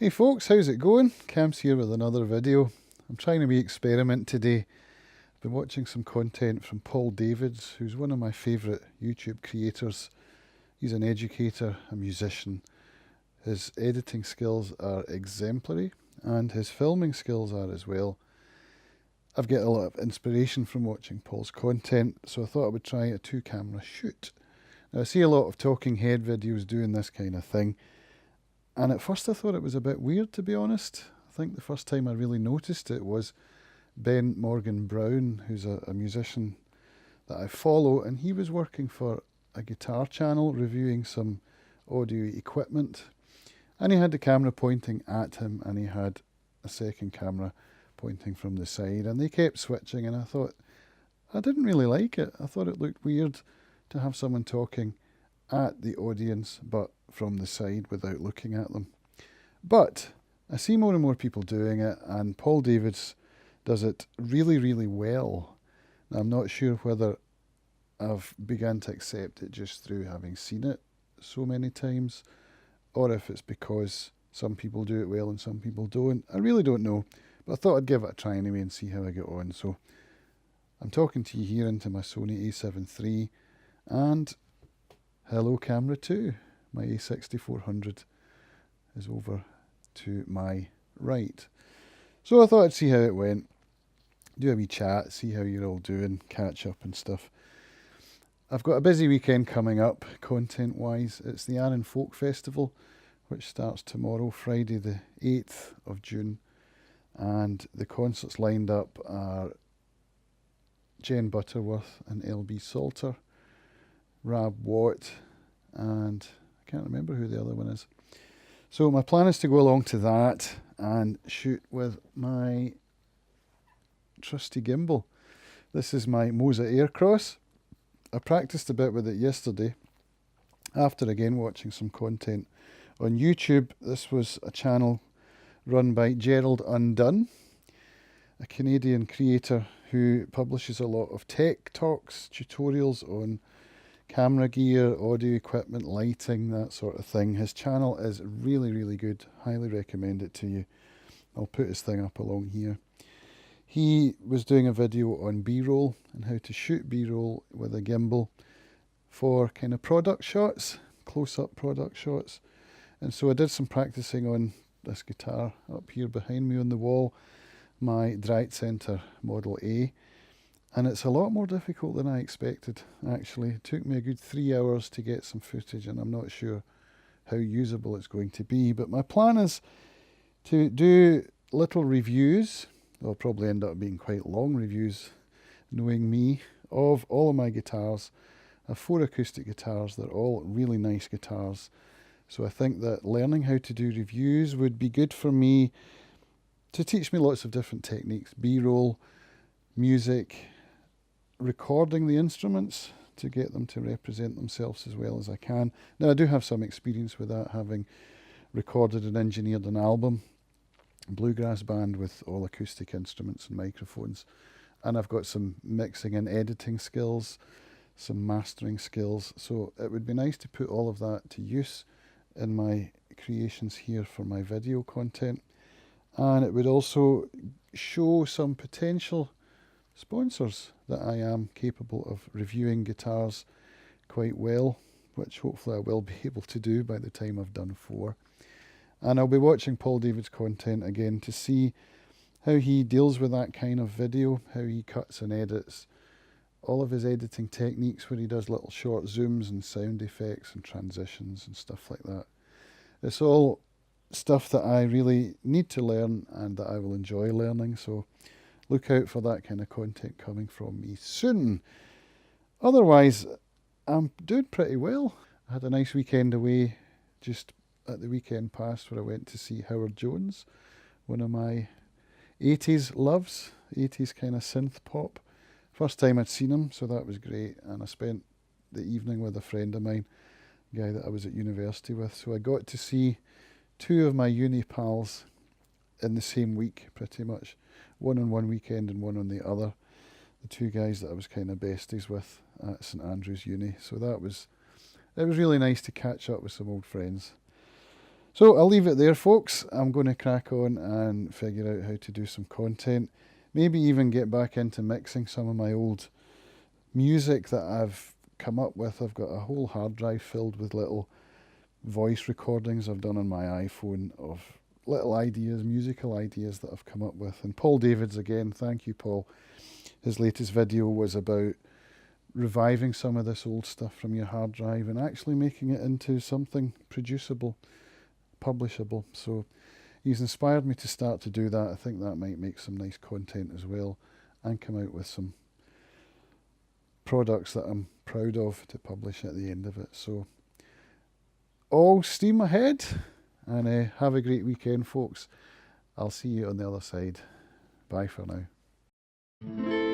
Hey folks, how's it going? Cam's here with another video. I'm trying a wee experiment today. I've been watching some content from Paul Davids, who's one of my favourite YouTube creators. He's an educator, a musician. His editing skills are exemplary and his filming skills are as well. I've got a lot of inspiration from watching Paul's content, so I thought I would try a 2-camera shoot. Now I see a lot of talking head videos doing this kind of thing. And at first I thought it was a bit weird, to be honest. I think the first time I really noticed it was Ben Morgan Brown, who's a musician that I follow, and he was working for a guitar channel reviewing some audio equipment. And he had the camera pointing at him, and he had a second camera pointing from the side, and they kept switching, and I thought, I didn't really like it. I thought it looked weird to have someone talking at the audience, but from the side without looking at them. But I see more and more people doing it, and Paul Davids does it really, really well. Now, I'm not sure whether I've begun to accept it just through having seen it so many times, or if it's because some people do it well and some people don't. I really don't know, but I thought I'd give it a try anyway and see how I get on. So I'm talking to you here into my Sony a7 III, and hello camera 2. My A6400 is over to my right. So I thought I'd see how it went, do a wee chat, see how you're all doing, catch up and stuff. I've got a busy weekend coming up, content-wise. It's the Arran Folk Festival, which starts tomorrow, Friday the 8th of June. And the concerts lined up are Jen Butterworth and LB Salter, Rab Watt, and I can't remember who the other one is. So my plan is to go along to that and shoot with my trusty gimbal. This is my Moza Aircross. I practiced a bit with it yesterday after again watching some content on YouTube. This was a channel run by Gerald Undone, a Canadian creator who publishes a lot of tech talks, tutorials on camera gear, audio equipment, lighting, that sort of thing. His channel is really, really good. Highly recommend it to you. I'll put his thing up along here. He was doing a video on B-roll and how to shoot B-roll with a gimbal for kind of product shots, close-up product shots. And so I did some practicing on this guitar up here behind me on the wall, my Drahtcenter Model A. And it's a lot more difficult than I expected, actually. It took me a good 3 hours to get some footage, and I'm not sure how usable it's going to be. But my plan is to do little reviews. They'll probably end up being quite long reviews, knowing me, of all of my guitars. I have 4 acoustic guitars. They're all really nice guitars. So I think that learning how to do reviews would be good for me to teach me lots of different techniques. B-roll, music, recording the instruments to get them to represent themselves as well as I can. Now I do have some experience with that, having recorded and engineered an album, a bluegrass band with all acoustic instruments and microphones, and I've got some mixing and editing skills, some mastering skills, so it would be nice to put all of that to use in my creations here for my video content. And it would also show some potential sponsors that I am capable of reviewing guitars quite well, which hopefully I will be able to do by the time I've done 4. And I'll be watching Paul David's content again to see how he deals with that kind of video, how he cuts and edits, all of his editing techniques where he does little short zooms and sound effects and transitions and stuff like that. It's all stuff that I really need to learn and that I will enjoy learning, so look out for that kind of content coming from me soon. Otherwise, I'm doing pretty well. I had a nice weekend away just at the weekend past where I went to see Howard Jones, one of my 80s loves, 80s kind of synth pop. First time I'd seen him, so that was great. And I spent the evening with a friend of mine, a guy that I was at university with. So I got to see 2 of my uni pals in the same week, pretty much. One on one weekend and one on the other. The 2 guys that I was kind of besties with at St Andrews Uni. So it was really nice to catch up with some old friends. So I'll leave it there, folks. I'm going to crack on and figure out how to do some content. Maybe even get back into mixing some of my old music that I've come up with. I've got a whole hard drive filled with little voice recordings I've done on my iPhone of little ideas, musical ideas that I've come up with. And Paul Davids again, thank you, Paul. His latest video was about reviving some of this old stuff from your hard drive and actually making it into something producible, publishable. So he's inspired me to start to do that. I think that might make some nice content as well and come out with some products that I'm proud of to publish at the end of it. So all steam ahead, and have a great weekend, folks. I'll see you on the other side. Bye for now.